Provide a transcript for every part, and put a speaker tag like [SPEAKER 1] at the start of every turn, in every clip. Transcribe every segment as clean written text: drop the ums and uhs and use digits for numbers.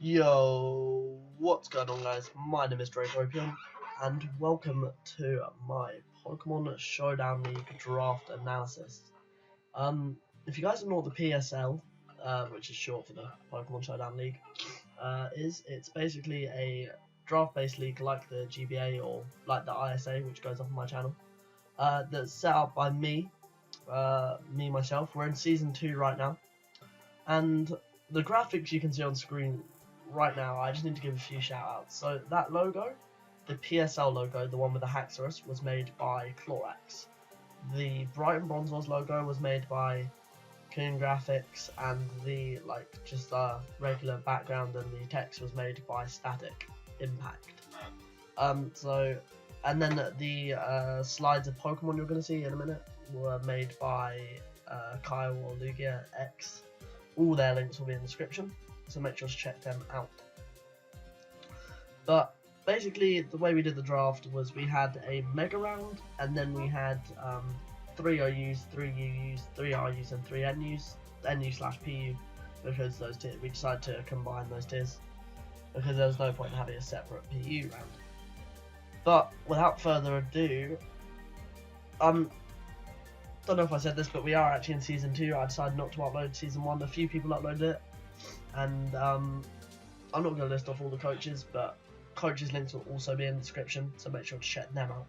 [SPEAKER 1] Yo, what's going on, guys? My name is Dracopian, and welcome to my Pokemon Showdown League draft analysis. If you guys don't know what the PSL, which is short for the Pokemon Showdown League, it's basically a draft-based league like the GBA or like the ISA, which goes up on my channel. That's set up by me, myself. We're in Season 2 right now, and the graphics you can see on screen right now, I just need to give a few shout outs. So that logo, the PSL logo, the one with the Haxorus, was made by Clorax. The Brighton Bronzors logo was made by Coon Graphics, and the regular background and the text was made by Static Impact. And then the slides of Pokemon you're going to see in a minute were made by Kyle or Lugia X. All their links will be in the description, so make sure to check them out. But basically, the way we did the draft was we had a mega round, and then we had 3 OUs, 3 UUs, 3 RUs, and 3 NUs, NU/PU, because those tiers, we decided to combine those tiers because there was no point in having a separate PU round. But without further ado, don't know if I said this, but we are actually in Season 2. I decided not to upload Season 1. A few people uploaded it, and I'm not going to list off all the coaches, but coaches' links will also be in the description, so make sure to check them out.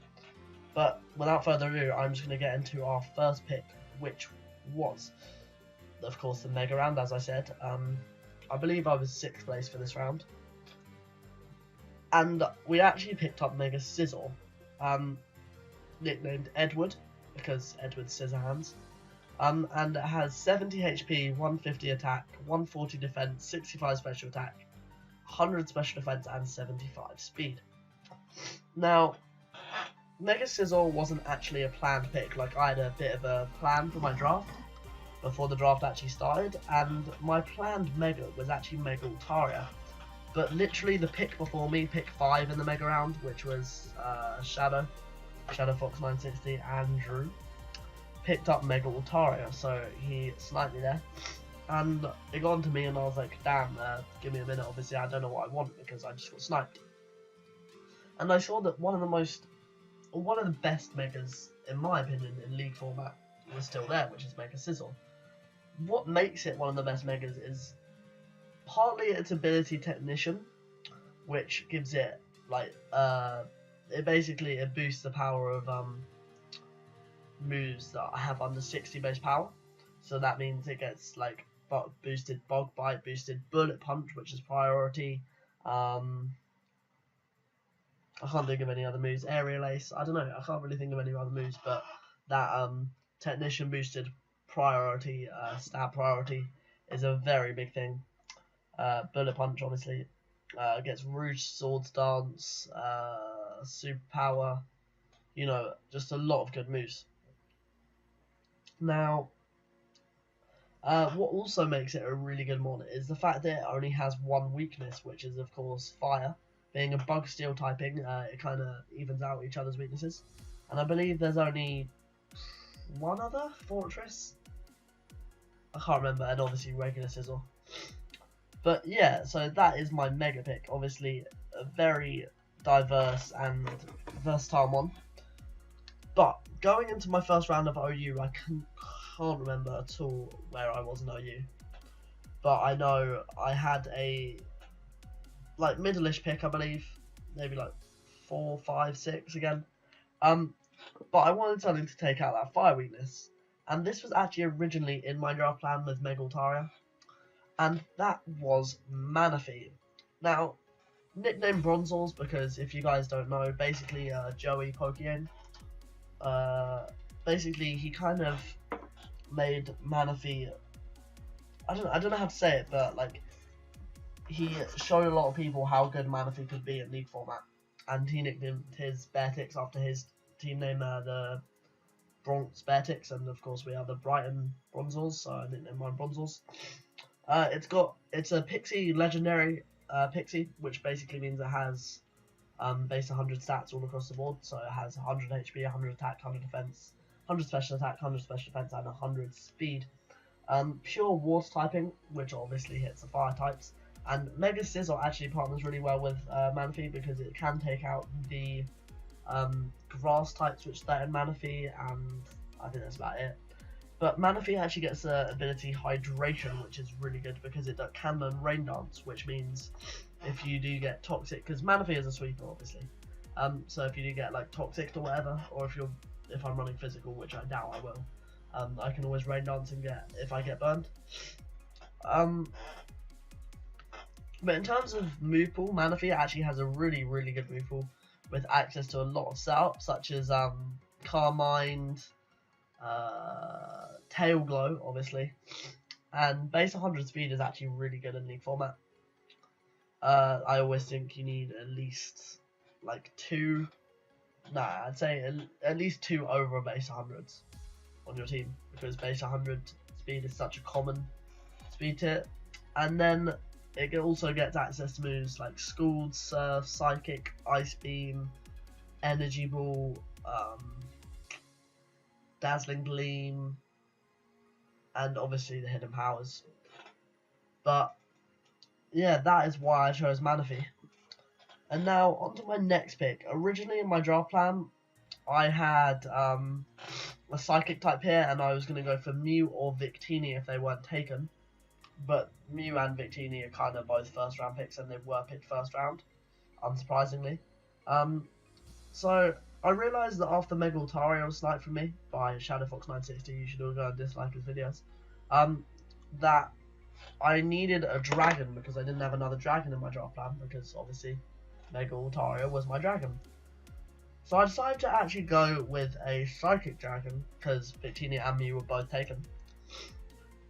[SPEAKER 1] But without further ado, I'm just going to get into our first pick, which was, of course, the Mega Round, as I said. I believe I was 6th place for this round. And we actually picked up Mega Scizor, nicknamed Edward, because Edward's Scissorhands. And it has 70 HP, 150 attack, 140 defense, 65 special attack, 100 special defense, and 75 speed. Now, Mega Scizor wasn't actually a planned pick. Like, I had a bit of a plan for my draft before the draft actually started, and my planned Mega was actually Mega Altaria. But literally the pick before me, pick 5 in the Mega Round, which was Shadow Fox 960, Andrew, picked up Mega Altaria, so he sniped me there. And it got onto me, and I was like, damn, give me a minute. Obviously, I don't know what I want because I just got sniped. And I saw that one of the best Megas, in my opinion, in League format was still there, which is Mega Scizor. What makes it one of the best Megas is partly its ability Technician, which gives it, it boosts the power of moves that have under 60 base power. So that means it gets boosted Bog Bite, boosted Bullet Punch, which is priority. I can't think of any other moves. Aerial Ace, I don't know. I can't really think of any other moves, but that Technician boosted priority, stab priority is a very big thing. Bullet Punch obviously gets Rouge Swords Dance, Superpower, just a lot of good moves. Now, what also makes it a really good mon is the fact that it only has one weakness, which is of course Fire. Being a Bug Steel typing, it kind of evens out each other's weaknesses. And I believe there's only one other Fortress. I can't remember, and obviously regular Scizor. But yeah, so that is my Mega pick. Obviously, a very diverse and versatile mon. But going into my first round of OU, I can't remember at all where I was in OU. But I know I had a middle-ish pick, I believe, maybe 4, 5, 6 again. But I wanted something to take out that fire weakness, and this was actually originally in my draft plan with Mega Altaria, and that was Manaphy. Now, nicknamed Bronzors because if you guys don't know, basically Joey Pokémon. Basically he kind of made Manaphy. I don't know how to say it, but he showed a lot of people how good Manaphy could be in League format, and he nicknamed his Beartix after his team name, the Bronx Beartix, and of course we have the Brighton Bronzors, so I nicknamed mine Bronzors. It's a Pixie legendary Pixie, which basically means it has base 100 stats all across the board, so it has 100 HP, 100 attack, 100 defense, 100 special attack, 100 special defense, and 100 speed. Pure water typing, which obviously hits the fire types, And Mega Sizzle actually partners really well with Manaphy because it can take out the grass types which threaten Manaphy, and I think that's about it. But Manaphy actually gets the ability Hydration, which is really good because it can learn Rain Dance, which means if you do get toxic, because Manaphy is a sweeper obviously, so if you do get like toxic or whatever, or if I'm running physical, which I doubt I will, I can always Rain Dance and get if I get burned. But in terms of move pool, Manaphy actually has a really good move pool with access to a lot of setups such as Carmine, Tail Glow obviously, and base 100 speed is actually really good in League format. I always think you need at least like I'd say at least 2 over base 100s on your team, because base 100 speed is such a common speed tier. And then it also gets access to moves like Scald, Surf, Psychic, Ice Beam, Energy Ball, Dazzling Gleam, and obviously the hidden powers. But yeah, that is why I chose Manaphy. And now on to my next pick. Originally in my draft plan, I had a Psychic type here, and I was going to go for Mew or Victini if they weren't taken. But Mew and Victini are kind of both first round picks, and they were picked first round, unsurprisingly. So I realised that after Mega Altaria was sniped from me by ShadowFox960, you should all go and dislike his videos, that I needed a dragon because I didn't have another dragon in my draft plan, because obviously Mega Altaria was my dragon. So I decided to actually go with a Psychic Dragon because Victini and Mew were both taken.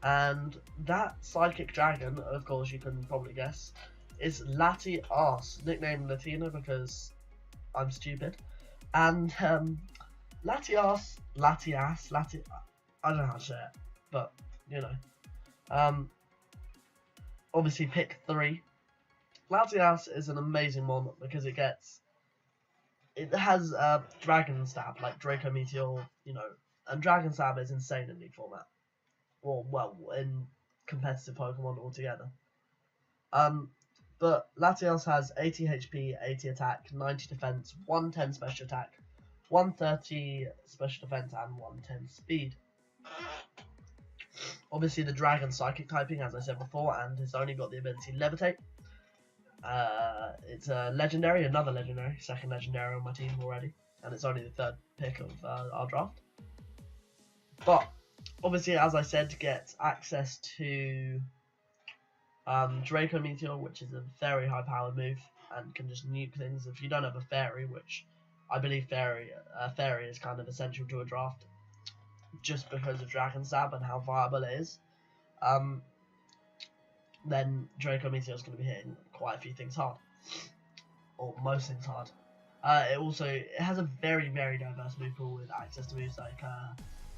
[SPEAKER 1] And that Psychic Dragon, of course you can probably guess, is Latias, nicknamed Latina because I'm stupid. And Latias, I don't know how to say it, but you know. Obviously pick 3. Latias is an amazing one because it has Dragon Stab, like Draco Meteor, you know, and Dragon Stab is insane in League format. Well, in competitive Pokemon altogether. But Latias has 80 HP, 80 attack, 90 defense, 110 special attack, 130 special defense, and 110 speed. Obviously the Dragon Psychic typing, as I said before, and has only got the ability Levitate. It's a legendary, another legendary, second legendary on my team already, and it's only the 3rd pick of our draft. But obviously, as I said, gets access to Draco Meteor, which is a very high powered move and can just nuke things if you don't have a fairy, which I believe fairy is kind of essential to a draft just because of Dragon Stab and how viable it is. Then Draco Meteor is going to be hitting quite a few things hard, or most things hard. It has a very diverse move pool with access to moves like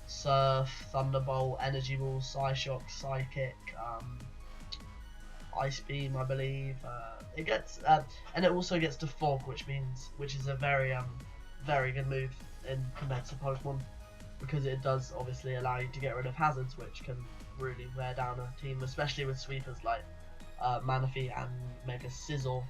[SPEAKER 1] Surf, Thunderbolt, Energy Ball, Psyshock, Psychic, Ice Beam, I believe. It gets and it also gets to Fog, which is a very good move in competitive Pokemon, because it does obviously allow you to get rid of hazards, which can really wear down a team, especially with sweepers like Manaphy and Mega Sizzle.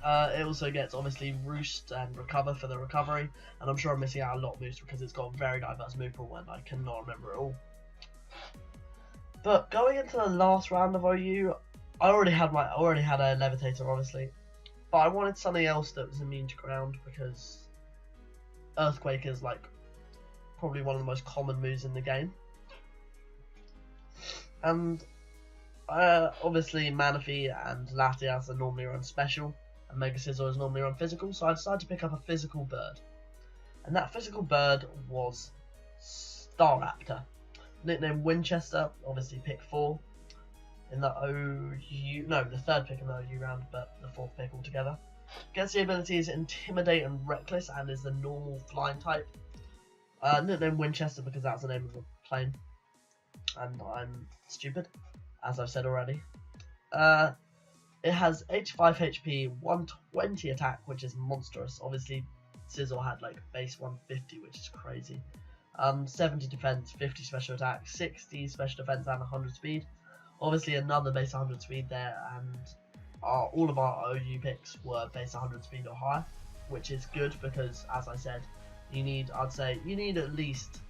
[SPEAKER 1] It also gets obviously Roost and Recover for the recovery, and I'm sure I'm missing out a lot of moves because it's got a very diverse move pool and I cannot remember it all. But going into the last round of OU, I already had a Levitator obviously, but I wanted something else that was immune to ground because Earthquake is like probably one of the most common moves in the game. And obviously Manaphy and Latias are normally run special, and Mega Sizzle is normally run physical, so I decided to pick up a physical bird. And that physical bird was Staraptor. Nicknamed Winchester, obviously pick 4 in the the 3rd pick in the OU round, but the 4th pick altogether. Gets the abilities Intimidate and Reckless, and is the normal flying type. Nicknamed Winchester because that's the name of the plane, and I'm stupid, as I've said already. It has 85 HP, 120 attack, which is monstrous. Obviously, Sizzle had like base 150, which is crazy. 70 defense, 50 special attack, 60 special defense, and 100 speed. Obviously another base 100 speed there, and all of our OU picks were base 100 speed or higher, which is good because, as I said, I'd say you need at least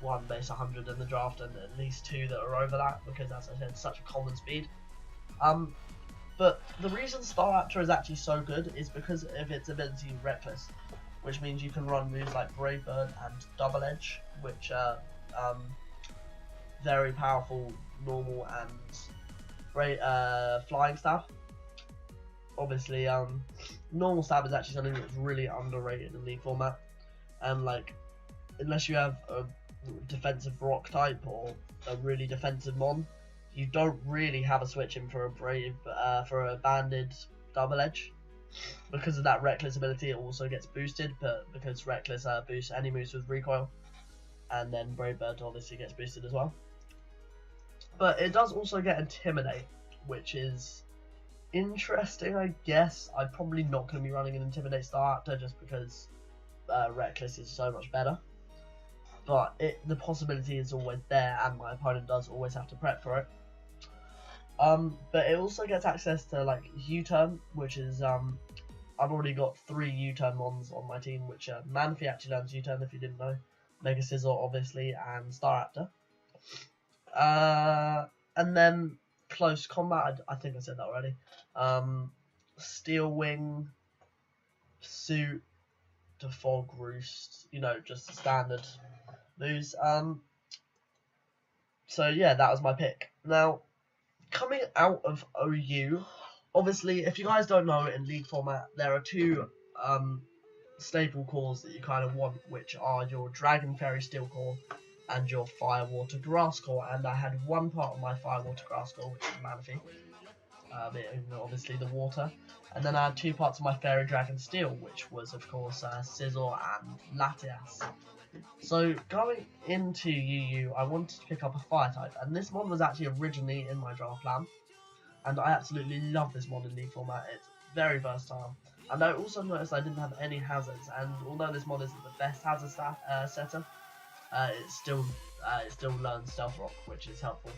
[SPEAKER 1] one base 100 in the draft and at least two that are over that, because as I said, it's such a common speed. But the reason Staraptor is actually so good is because of its ability Reckless, which means you can run moves like Brave Bird and Double Edge, which are very powerful normal and flying stab. Obviously, normal stab is actually something that's really underrated in League format, and like, unless you have a defensive rock type or a really defensive mon, you don't really have a switch in for a banded Double Edge. Because of that Reckless ability, it also gets boosted, but because Reckless boosts any moves with recoil, and then Brave Bird obviously gets boosted as well. But it does also get Intimidate, which is interesting, I guess. I'm probably not going to be running an Intimidate Staraptor just because Reckless is so much better. But the possibility is always there, and my opponent does always have to prep for it. But it also gets access to like U-turn, which is I've already got 3 U-turn mons on my team, which Manphy actually learns U-turn if you didn't know, Mega Scizor obviously, and Staraptor. And then close combat, I think I said that already. Steel Wing, Suit, to Fog Roost, just standard moves. So yeah, that was my pick. Now, coming out of OU, obviously, if you guys don't know, in League format, there are 2 staple cores that you kind of want, which are your Dragon Fairy Steel core and your Fire Water Grass core. And I had one part of my Fire Water Grass core, which is Manaphy, obviously the water, and then I had 2 parts of my Fairy Dragon Steel, which was of course Scizor and Latias. So going into UU, I wanted to pick up a Fire type, and this mod was actually originally in my draft plan, and I absolutely love this mod in League format. It's very versatile, and I also noticed I didn't have any hazards, and although this mod isn't the best hazard setter, it still learns Stealth Rock, which is helpful.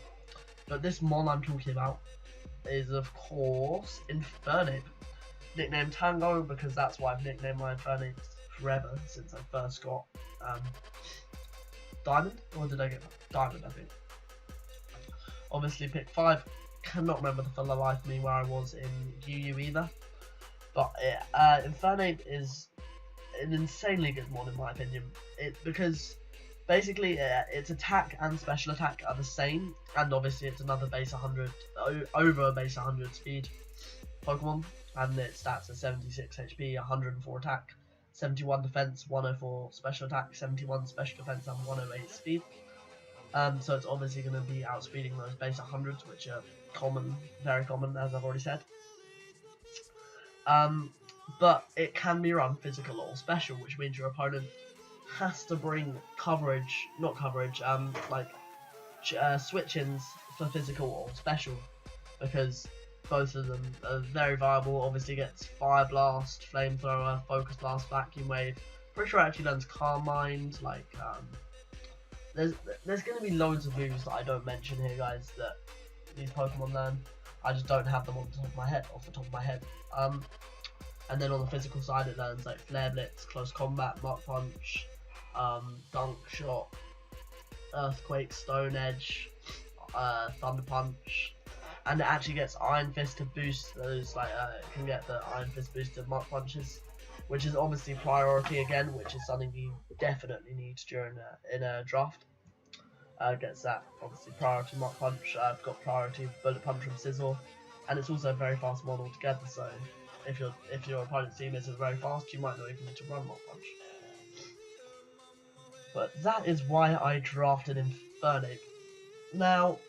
[SPEAKER 1] But this mon I'm talking about is of course Infernape, nicknamed Tango because that's why I've nicknamed my Infernape forever since I first got Diamond, or did I get Diamond? I think. Obviously, pick 5. Cannot remember for the life of me where I was in UU either. But Infernape is an insanely good mod in my opinion. Because basically its attack and special attack are the same, and obviously it's another base 100 over a base 100 speed Pokemon, and its stats are 76 HP, 104 attack, 71 defense, 104 special attack, 71 special defense, and 108 speed. So it's obviously going to be outspeeding those base 100s, which are common, very common, as I've already said. But it can be run physical or special, which means your opponent has to bring switch-ins for physical or special, because both of them are very viable. Obviously gets Fire Blast, Flamethrower, Focus Blast, Vacuum Wave. Pretty sure it actually learns Calm Mind. There's going to be loads of moves that I don't mention here, guys, that these Pokemon learn. I just don't have them off the top of my head. And then on the physical side, it learns like Flare Blitz, Close Combat, Mach Punch, Dunk Shot, Earthquake, Stone Edge, Thunder Punch, and it actually gets Iron Fist to boost those. It can get the Iron Fist boosted Mach Punches, which is obviously priority again, which is something you definitely need during in a draft. Gets that obviously priority Mach Punch. I've got priority Bullet Punch from Scizor, and it's also a very fast mod altogether. So if your opponent's team isn't very fast, you might not even need to run Mach Punch. But that is why I drafted Infernape. Now,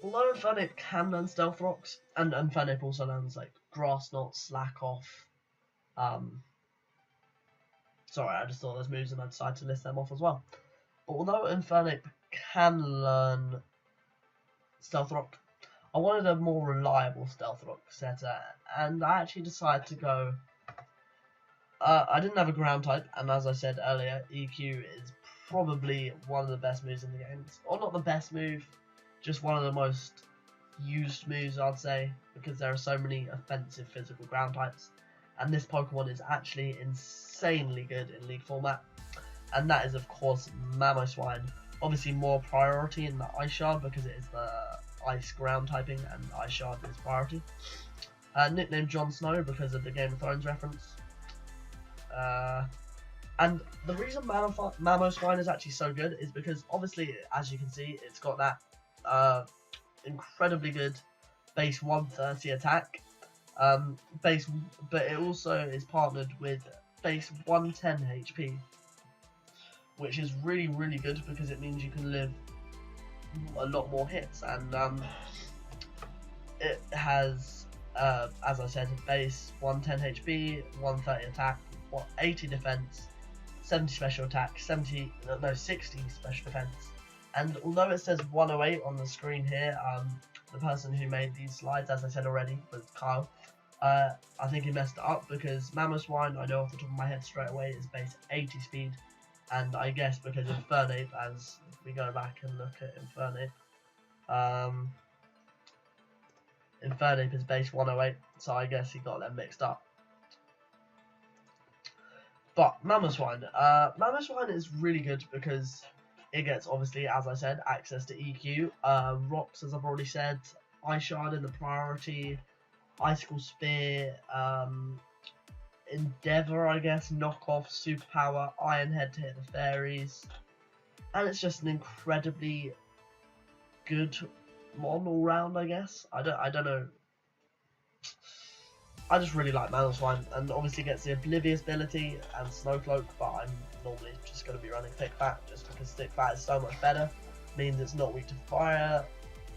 [SPEAKER 1] although Infernape can learn Stealth Rocks, and Infernape also learns like Grass Knot, Slack Off. Sorry, I just thought those moves and I decided to list them off as well. But although Infernape can learn Stealth Rock, I wanted a more reliable Stealth Rock setter, and I actually decided to go. I didn't have a ground type, and as I said earlier, EQ is probably one of the best moves in the game. Or not the best move, just one of the most used moves, I'd say, because there are so many offensive physical ground types, and this Pokemon is actually insanely good in League format, and that is of course Mamoswine. Obviously more priority in the Ice Shard because it is the Ice ground typing and Ice Shard is priority. Nicknamed Jon Snow because of the Game of Thrones reference. And the reason Mamoswine is actually so good is because obviously, as you can see, it's got that incredibly good base 130 attack, but it also is partnered with base 110 HP, which is really good because it means you can live a lot more hits, and it has, as I said, base 110 HP, 130 attack, 80 defense, 70 special attack, 60 special defense. And although it says 108 on the screen here, the person who made these slides, as I said already, was Kyle. I think he messed it up because Mamoswine, I know off the top of my head straight away, is base 80 speed, and I guess because Infernape, as we go back and look at Infernape, Infernape is base 108, so I guess he got them mixed up. But Mamoswine is really good because it gets, obviously, as I said, access to EQ, rocks, as I've already said, Ice Shard in the priority, Icicle Spear, Endeavour, I guess, Knockoff, Superpower, Iron Head to hit the fairies, and it's just an incredibly good mon all round, I guess. I don't know. I just really like Mamoswine, and obviously gets the Oblivious ability and Snowcloak, but I'm normally just going to be running Thick Fat just because Thick Fat is so much better. Means it's not weak to fire,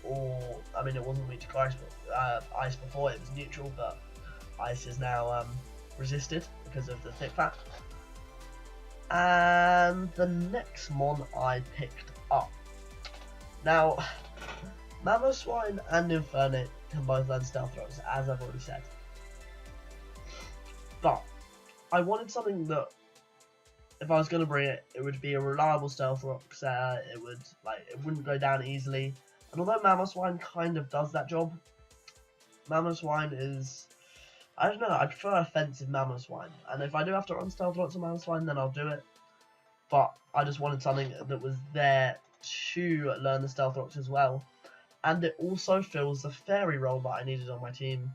[SPEAKER 1] or I mean it wasn't weak to ice before, it was neutral, but ice is now resisted because of the Thick Fat. And the next mon I picked up. Now, Mamoswine and Infernape can both learn Stealth Rocks, as I've already said. But I wanted something that, if I was going to bring it, it would be a reliable Stealth Rock. It wouldn't go down easily. And although Mamoswine kind of does that job, Mamoswine is, I don't know, I prefer offensive Mamoswine. And if I do have to run Stealth Rocks on Mamoswine, then I'll do it. But I just wanted something that was there to learn the Stealth Rocks as well. And it also fills the fairy role that I needed on my team.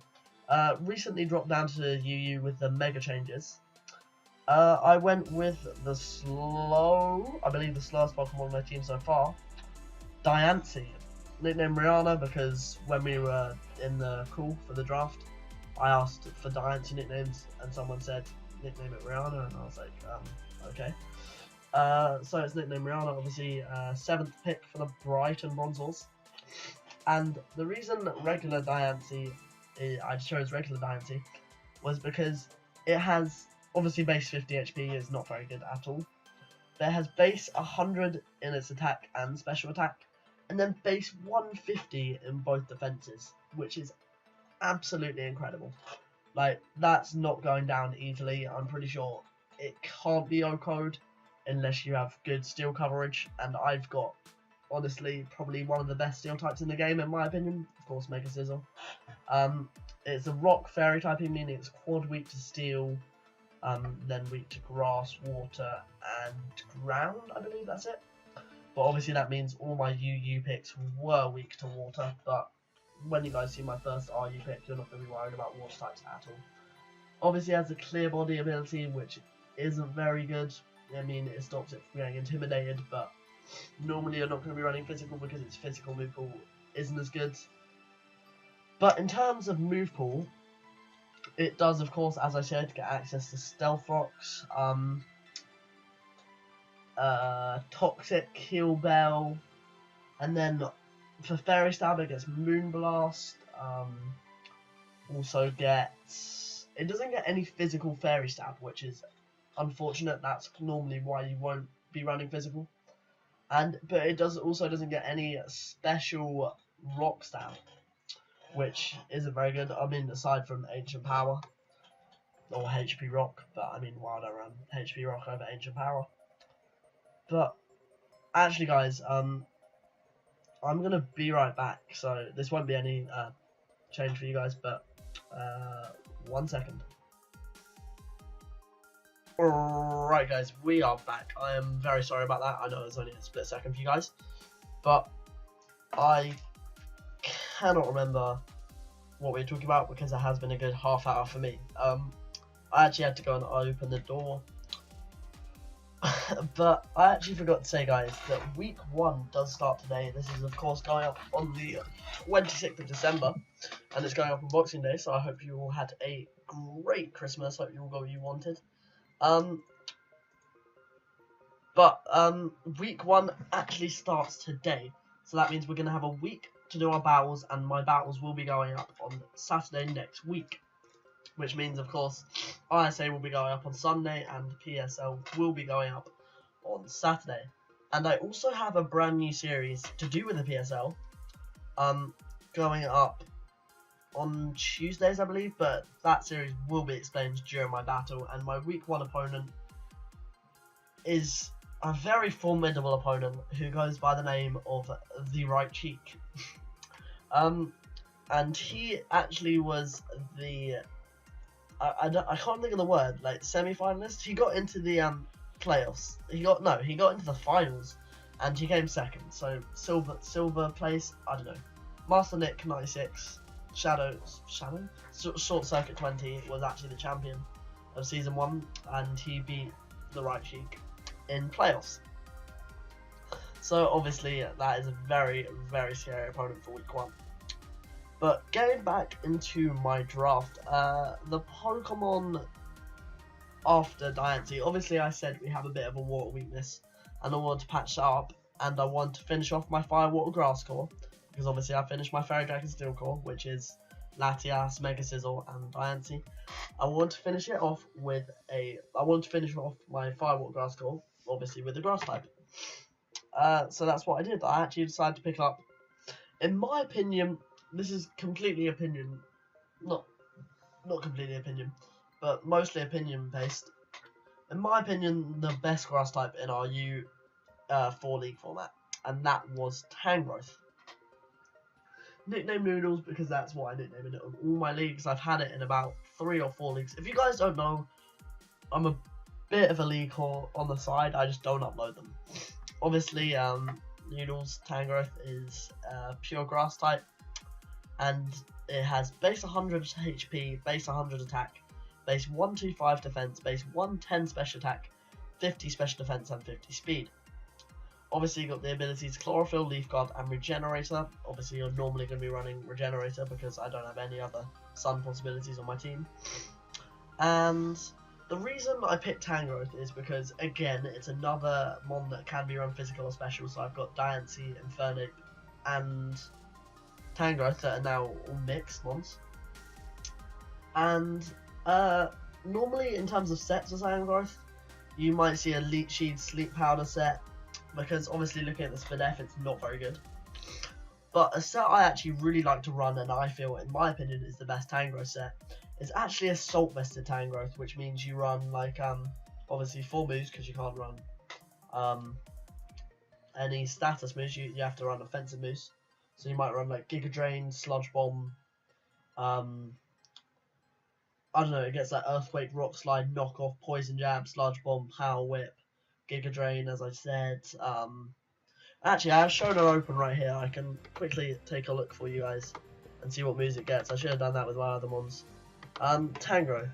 [SPEAKER 1] Recently dropped down to Yoooo with the mega changes. I went with the I believe the slowest Pokemon on my team so far, Diancie, nicknamed Rihanna, because when we were in the call for the draft, I asked for Diancie nicknames, and someone said nickname it Rihanna, and I was like, okay. So it's nicknamed Rihanna, obviously 7th pick for the Brighton Bronzors, and the reason regular Diancie, I chose regular Diancie, was because it has, obviously base 50 HP is not very good at all, but it has base 100 in its attack and special attack, and then base 150 in both defenses, which is absolutely incredible. Like, that's not going down easily. I'm pretty sure it can't be O-code unless you have good steel coverage, and I've got, honestly, probably one of the best steel types in the game, in my opinion. Of course, Mega Sizzle. It's a rock fairy typing, meaning it's quad weak to steel, then weak to grass, water, and ground, I believe that's it. But obviously that means all my UU picks were weak to water, but when you guys see my first RU pick, you're not going to be worried about water types at all. Obviously it has a clear body ability, which isn't very good. I mean, it stops it from getting intimidated, but normally you're not going to be running physical because its physical move pool isn't as good. But in terms of move pool, it does, of course, as I said, get access to Stealth Rocks, Toxic, Kill Bell, and then for Fairy Stab it gets Moonblast, also gets, it doesn't get any physical Fairy Stab, which is unfortunate. That's normally why you won't be running physical. But it doesn't get any special Rock Stab, which isn't very good. I mean, aside from Ancient Power or HP Rock, but I mean, why would I run HP Rock over Ancient Power? But actually, guys, I'm going to be right back, so this won't be any change for you guys, but 1 second. Alright guys, we are back. I am very sorry about that. I know it was only a split second for you guys, but I cannot remember what we were talking about because it has been a good half hour for me. I actually had to go and open the door. But I actually forgot to say, guys, that week 1 does start today. This is, of course, going up on the 26th of December, and it's going up on Boxing Day, so I hope you all had a great Christmas. Hope you all got what you wanted. Week 1 actually starts today, so that means we're going to have a week to do our battles, and my battles will be going up on Saturday next week. Which means, of course, ISA will be going up on Sunday and PSL will be going up on Saturday. And I also have a brand new series to do with the PSL going up on Tuesdays, I believe, but that series will be explained during my battle. And my week 1 opponent is a very formidable opponent who goes by the name of the Right Cheek. And he actually was the... I can't think of the word, like semi-finalist. He got into the playoffs. He got into the finals, and he came second. So silver place. I don't know. Master Nick 96, Short Circuit 20 was actually the champion of season 1, and he beat the Right Cheek in playoffs. So obviously that is a very, very scary opponent for week 1. But getting back into my draft, the Pokemon after Diancie, obviously I said we have a bit of a water weakness, and I want to patch that up, and I want to finish off my Fire, Water, Grass core, because obviously I finished my Fairy Dragon Steel core, which is Latias, Mega Sizzle, and Diancie. I want to finish off my Fire, Water, Grass core, obviously with the Grass type. So that's what I did. I actually decided to pick up, in my opinion, this is completely opinion, not completely opinion, but mostly opinion based. In my opinion, the best grass type in our U4 league format, and that was Tangrowth. Nickname Noodles because that's what I nicknamed it on all my leagues. I've had it in about 3 or 4 leagues. If you guys don't know, I'm a bit of a league whore on the side. I just don't upload them. Obviously, Noodles Tangrowth is pure grass type. And it has base 100 HP, base 100 attack, base 125 defense, base 110 special attack, 50 special defense, and 50 speed. Obviously, you got the abilities Chlorophyll, Leaf Guard, and Regenerator. Obviously, you're normally going to be running Regenerator because I don't have any other Sun possibilities on my team. And the reason I picked Tangrowth is because, again, it's another mon that can be run physical or special. So I've got Diancie, Infernape, and Tangrowth that are now all mixed ones. And normally in terms of sets of Tangrowth, you might see a Leech Seed Sleep Powder set, because obviously looking at the SPDF it's not very good. But a set I actually really like to run, and I feel in my opinion is the best Tangrowth set, is actually a Salt Vested Tangrowth, which means you run like obviously 4 moves because you can't run any status moves, you have to run offensive moves. So you might run like Giga Drain, Sludge Bomb, I don't know, it gets like Earthquake, Rock Slide, Knock Off, Poison Jab, Sludge Bomb, Power Whip, Giga Drain, as I said. Actually, I have Showdown open right here. I can quickly take a look for you guys and see what moves it gets. I should have done that with my other ones. Tangrowth.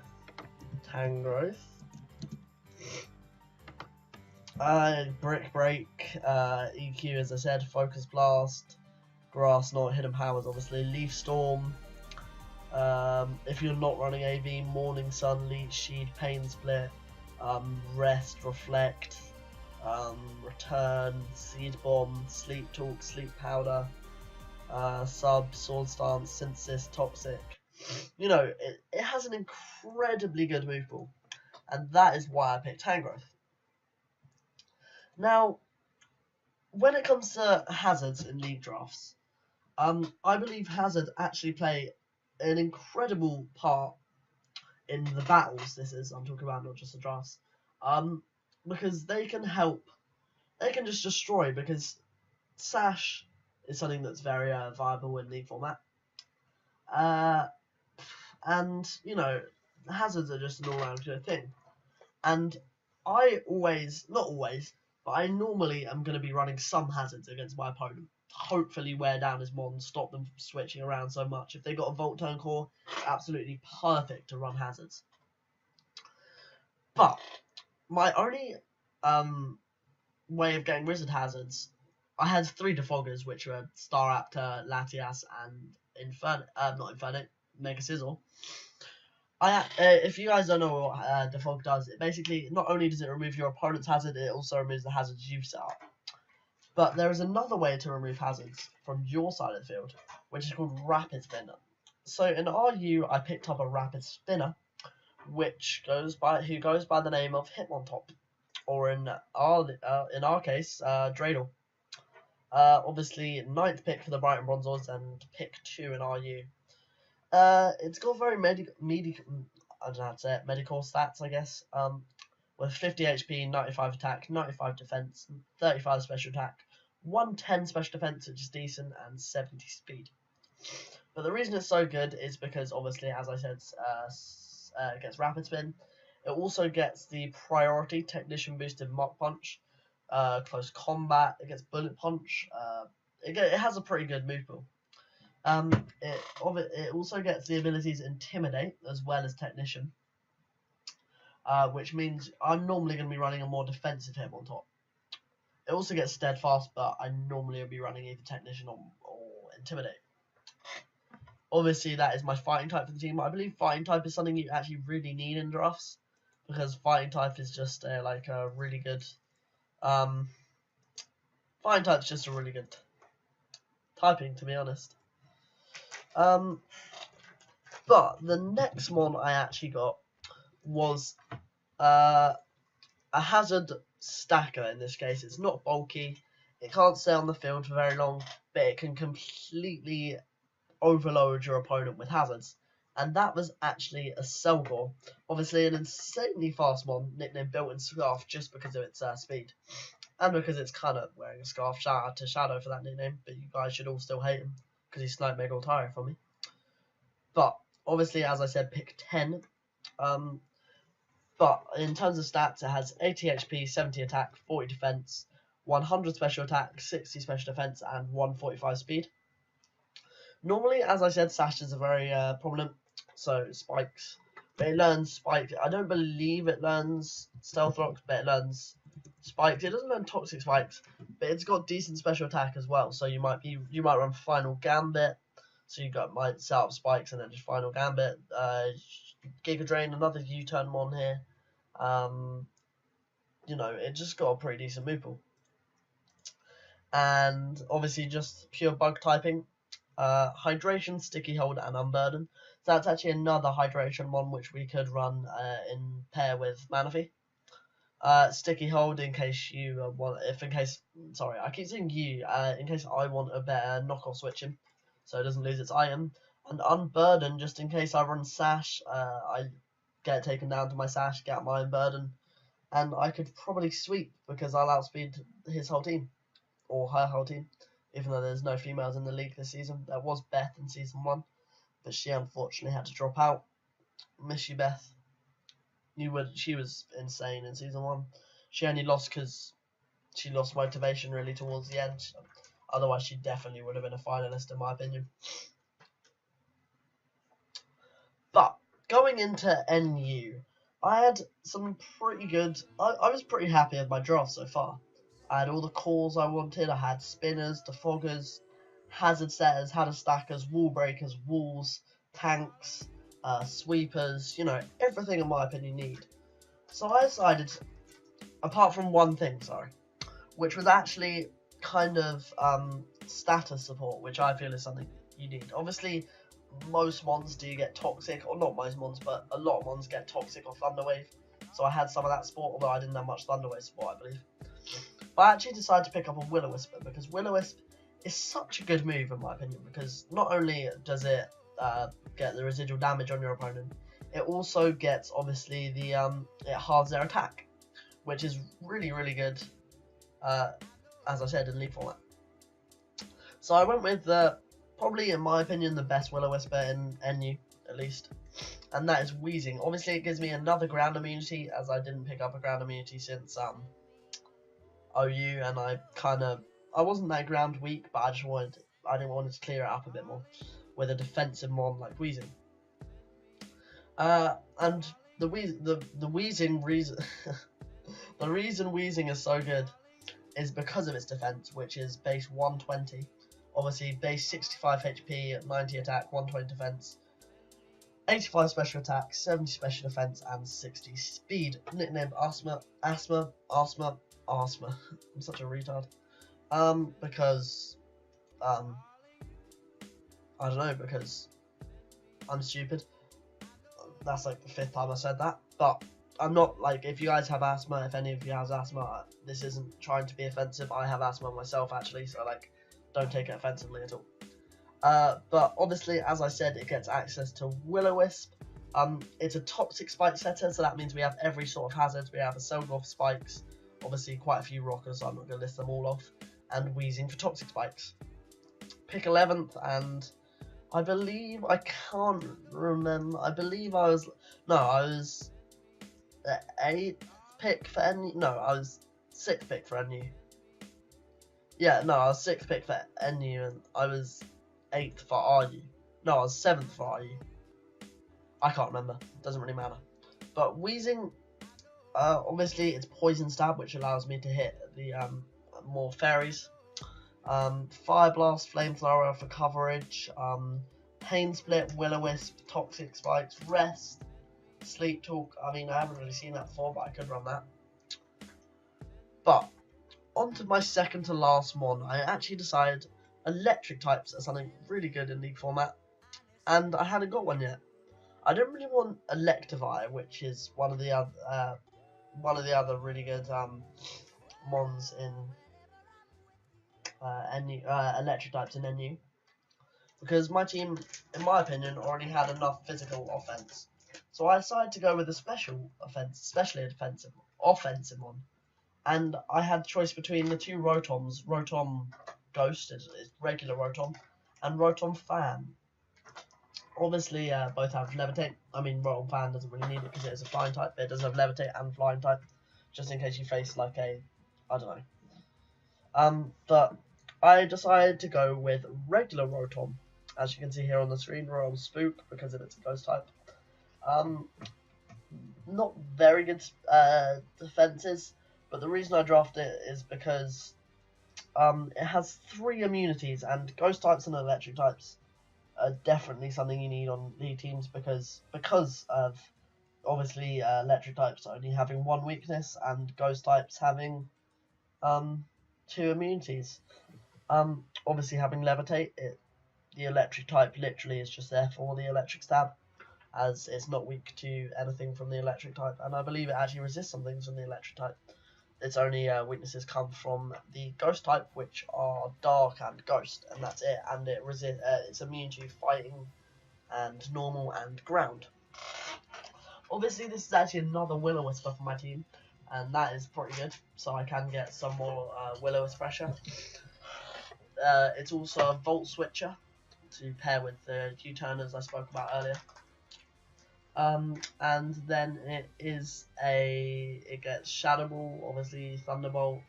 [SPEAKER 1] Brick Break, EQ as I said, Focus Blast, Grass Knot, Hidden Powers obviously, Leaf Storm, if you're not running AV, Morning Sun, Leech Seed, Pain Split, Rest, Reflect, Return, Seed Bomb, Sleep Talk, Sleep Powder, Sub, Sword Stance, Synthesis, Toxic. You know, it has an incredibly good move pool, and that is why I picked Tangrowth. Now, when it comes to hazards in league drafts, I believe hazard actually play an incredible part in the battles. I'm talking about, not just the drafts, because they can help. They can just destroy, because Sash is something that's very viable in League format. And you know, hazards are just an all-round good thing. And I always, not always, but I normally am going to be running some hazards against my opponent. Hopefully wear down his mon, stop them from switching around so much. If they got a Volt Turn core, absolutely perfect to run hazards. But my only way of getting wizard hazards, I had 3 defoggers, which were Staraptor, Latias, and not Inferno, Mega Sizzle. If you guys don't know what defog does, it basically not only does it remove your opponent's hazard, it also removes the hazards you've set up. But there is another way to remove hazards from your side of the field, which is called Rapid Spinner. So in RU, I picked up a Rapid Spinner, which goes by the name of Hitmontop, or in our case, Dreidel. Obviously 9th pick for the Brighton Bronzors and pick 2 in RU. It's got very medical stats, I guess. With 50 HP, 95 attack, 95 defense, 35 special attack, 110 special defense, which is decent, and 70 speed. But the reason it's so good is because, obviously, as I said, it gets Rapid Spin. It also gets the priority Technician boosted Mach Punch, Close Combat. It gets Bullet Punch. It has a pretty good move pool. It also gets the abilities Intimidate as well as Technician, which means I'm normally going to be running a more defensive Hitmontop. It also gets Steadfast, but I normally will be running either Technician or Intimidate. Obviously, that is my fighting type for the team. I believe fighting type is something you actually really need in drafts, because fighting type is just a really good. Fighting type is just a really good typing, to be honest. But the next mon I actually got was a hazard stacker. In this case, it's not bulky. It can't stay on the field for very long, but it can completely overload your opponent with hazards. And that was actually a Selgor. Obviously an insanely fast mon, nicknamed Built-in Scarf, just because of its speed. And because it's kind of wearing a scarf. Shout out to Shadow for that nickname, but you guys should all still hate him, because he sniped Mega Ultira from me. But obviously, as I said, pick 10. But in terms of stats, it has 80 HP, 70 attack, 40 defense, 100 special attack, 60 special defense, and 145 speed. Normally, as I said, sashes are very prominent, so spikes. But it learns spike. I don't believe it learns stealth rocks, but it learns spikes. It doesn't learn toxic spikes, but it's got decent special attack as well. So you might run Final Gambit. So you might set up spikes and then just Final Gambit. Giga Drain, another U-turn mon here. You know, it just got a pretty decent move pool. And obviously just pure bug typing. Hydration, Sticky Hold, and Unburden. So that's actually another hydration mon which we could run in pair with Manaphy. Sticky Hold in case you sorry, I keep saying you, in case I want a better knockoff switching, so it doesn't lose its item. And Unburden, just in case I run Sash, I get taken down to my Sash, get my Unburden, and I could probably sweep because I'll outspeed his whole team, or her whole team. Even though there's no females in the league this season. There was Beth in season 1, but she unfortunately had to drop out. Miss you, Beth. She was insane in season 1. She only lost because she lost motivation really towards the end. Otherwise, she definitely would have been a finalist in my opinion. But going into NU, I had some pretty good. I was pretty happy with my draft so far. I had all the cores I wanted. I had spinners, defoggers, hazard setters, hazard stackers, wall breakers, walls, tanks, sweepers, you know, everything in my opinion you need. So I decided, apart from one thing, which was actually kind of status support, which I feel is something you need. Obviously, most mons do get toxic, or not most mons, but a lot of mons get toxic or Thunderwave. So I had some of that support, although I didn't have much Thunderwave support, I believe. But I actually decided to pick up a Will-O-Wisp because Will-O-Wisp is such a good move in my opinion, because not only does it get the residual damage on your opponent, it also gets obviously the it halves their attack, which is really good, as I said, in League format. So I went with probably, in my opinion, the best Will-O-Wisp in NU, at least. And that is Wheezing. Obviously, it gives me another ground immunity, as I didn't pick up a ground immunity since OU, and I wasn't that ground weak, but I didn't want to clear it up a bit more with a defensive mon like Wheezing. And the Wheezing reason the reason Wheezing is so good is because of its defense, which is base 120. Obviously, base 65 HP, 90 attack, 120 defense, 85 special attack, 70 special defense, and 60 speed. Nicknamed Asthma. I'm such a retard. Because I don't know, because I'm stupid. That's like the 5th time I said that, but I'm not, like, if you guys have asthma, if any of you has asthma, this isn't trying to be offensive. I have asthma myself, actually, so, like, don't take it offensively at all. But obviously, as I said, it gets access to Will-O-Wisp. It's a toxic spike setter, so that means we have every sort of hazard. We have a Selgoth spikes, obviously quite a few rockers, so I'm not going to list them all off, and Wheezing for toxic spikes. Pick 11th, and I believe, I can't remember, I was the 8th pick for NU, no, I was 6th pick for NU. Yeah, no, I was 6th pick for NU, and I was 8th for RU. No, I was 7th for RU. I can't remember, doesn't really matter. But Wheezing, obviously it's Poison Stab, which allows me to hit the more fairies. Fire Blast, Flamethrower for coverage, Pain Split, Will-O-Wisp, Toxic Spikes, Rest, Sleep Talk. I mean, I haven't really seen that before, but I could run that. But, on to my second to last mon. I actually decided electric types are something really good in League format, and I hadn't got one yet. I don't really want Electivire, which is one of the other really good mons in NU, electric types in NU, because my team, in my opinion, already had enough physical offense. So I decided to go with a special offense, especially a offensive one. And I had choice between the two Rotoms. Rotom Ghost is regular Rotom, and Rotom Fan. Obviously, both have Levitate. I mean, Rotom Fan doesn't really need it because it is a flying type, but it does have Levitate and flying type, just in case you face like a, I don't know. But I decided to go with regular Rotom. As you can see here on the screen, Rotom Spook, because of its ghost type. Not very good defenses, but the reason I drafted it is because it has 3 immunities, and ghost types and electric types are definitely something you need on league teams because of obviously electric types only having 1 weakness and ghost types having 2 immunities. Obviously having Levitate, the electric type literally is just there for the electric stab, as it's not weak to anything from the electric type, and I believe it actually resists some things from the electric type. Its only weaknesses come from the ghost type, which are dark and ghost, and that's it. And it's immune to fighting and normal and ground. Obviously, this is actually another Will-O-Wisp for my team, and that is pretty good, so I can get some more Will-O-Wisp pressure. It's also a Volt Switcher to pair with the U-turners I spoke about earlier. And then it gets Shadow Ball, obviously Thunderbolt,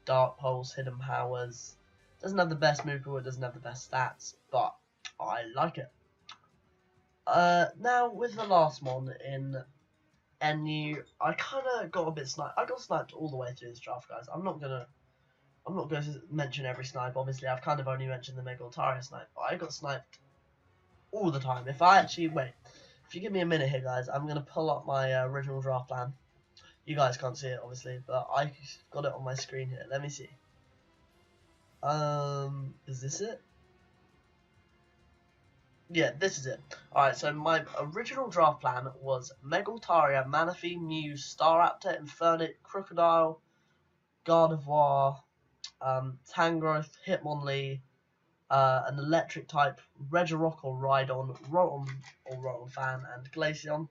[SPEAKER 1] Dark Pulse, Hidden Powers. Doesn't have the best move pool, it doesn't have the best stats, but I like it. Now with the last mon in NU, I kind of got a bit sniped. I got sniped all the way through this draft, guys. I'm not going to mention every snipe. Obviously, I've kind of only mentioned the Mega Altaria snipe, but I got sniped all the time. If you give me a minute here, guys, I'm going to pull up my original draft plan. You guys can't see it, obviously, but I got it on my screen here. Let me see. Is this it? Yeah, this is it. Alright, so my original draft plan was Mega Altaria, Manaphy, Mew, Staraptor, Infernape, Crocodile, Gardevoir, Tangrowth, Hitmonlee, an electric type, Regirock or Rhydon, Rotom or Rotom Fan, and Glaceon.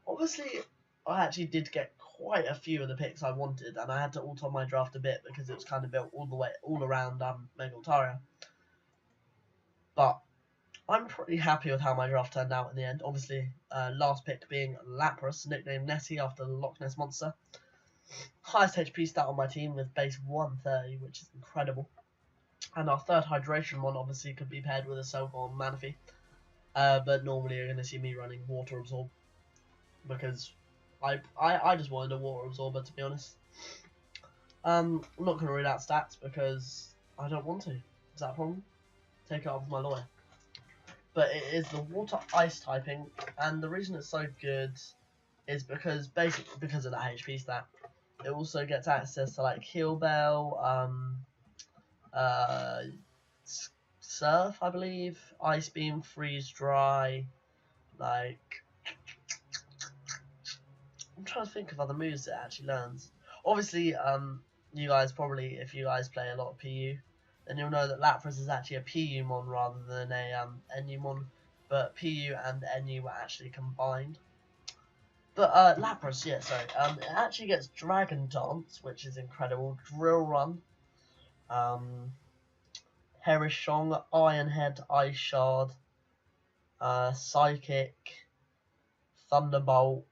[SPEAKER 1] Obviously, I actually did get quite a few of the picks I wanted, and I had to alter my draft a bit because it was kind of built all around Mega Altaria. But I'm pretty happy with how my draft turned out in the end. Obviously, last pick being Lapras, nicknamed Nessie after the Loch Ness Monster. Highest HP stat on my team with base 130, which is incredible. And our third hydration one obviously could be paired with a Selborn Manaphy. But normally you're going to see me running Water Absorb, because I just wanted a Water Absorber, to be honest. I'm not going to read out stats because I don't want to. Is that a problem? Take it up with my lawyer. But it is the Water Ice typing, and the reason it's so good is because basically because of that HP stat. It also gets access to like Heal Bell, Surf, I believe, Ice Beam, Freeze Dry, like I'm trying to think of other moves it actually learns. Obviously, you guys probably, if you guys play a lot of PU, then you'll know that Lapras is actually a PU mon rather than a NU mon, but PU and NU were actually combined. But Lapras, yeah, sorry, it actually gets Dragon Dance, which is incredible, Drill Run, Herishong, Iron Head, Ice Shard, Psychic, Thunderbolt,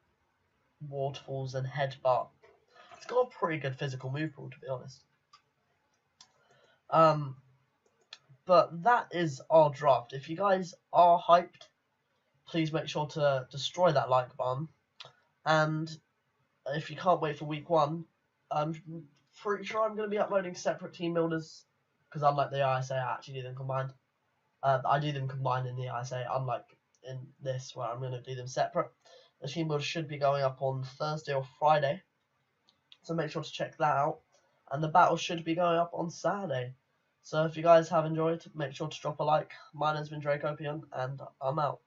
[SPEAKER 1] Waterfalls, and Headbutt. It's got a pretty good physical move pool, to be honest. But that is our draft. If you guys are hyped, please make sure to destroy that like button. And if you can't wait for week 1, I'm pretty sure I'm going to be uploading separate team builders, because unlike the ISA, I actually do them combined. I do them combined in the ISA, unlike in this, where I'm going to do them separate. The team builders should be going up on Thursday or Friday, so make sure to check that out. And the battle should be going up on Saturday. So if you guys have enjoyed, make sure to drop a like. My name's been Dracopian, and I'm out.